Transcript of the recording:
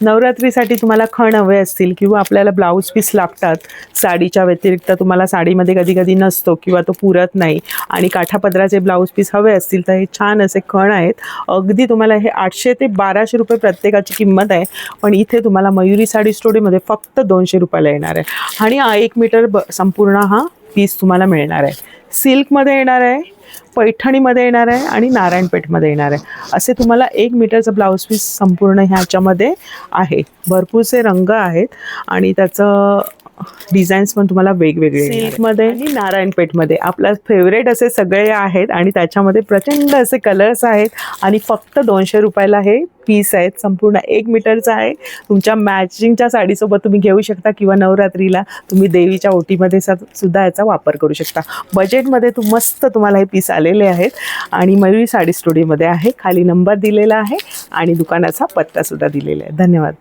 नवरात्रीसाठी तुम्हाला खण हवे असतील किंवा आपल्याला ब्लाऊज पीस लागतात, साडीच्या व्यतिरिक्त तुम्हाला साडीमध्ये कधी कधी नसतो किंवा तो पुरत नाही आणि काठापदराचे ब्लाऊज पीस हवे असतील तर हे छान असे खण आहेत. अगदी तुम्हाला हे 800 ते 1200 रुपये प्रत्येकाची किंमत आहे, पण इथे तुम्हाला मयुरी साडी स्टोरीमध्ये फक्त 200 रुपयाला येणार आहे आणि 1 मीटर संपूर्ण हा पीस तुम्हाला मिळणार आहे. सिल्कमध्ये येणार आहे, पैठणीमध्ये येणार आहे आणि नारायणपेठमध्ये येणार आहे. असे तुम्हाला 1 मीटरचं ब्लाऊज पीस संपूर्ण ह्याच्यामध्ये आहे. भरपूरसे रंग आहेत आणि त्याचं डिझाईन्स पण तुम्हाला वेगवेगळे. सिल्कमध्ये आणि नारायणपेठमध्ये आपला फेवरेट असे सगळे आहेत आणि त्याच्यामध्ये प्रचंड असे कलर्स आहेत आणि फक्त 200 रुपयाला हे पीस आहेत. संपूर्ण 1 मीटरचं आहे. तुमच्या मॅचिंगच्या साडीसोबत तुम्ही घेऊ शकता किंवा नवरात्रीला तुम्ही देवीच्या ओटीमध्ये सुद्धा याचा वापर करू शकता. बजेटमध्ये मस्त तुम्हाला हे पीस आलेले आहेत आणि मयुरी साडी स्टुडिओमध्ये आहे. खाली नंबर दिलेला आहे आणि दुकानाचा पत्ता सुद्धा दिलेला आहे. धन्यवाद.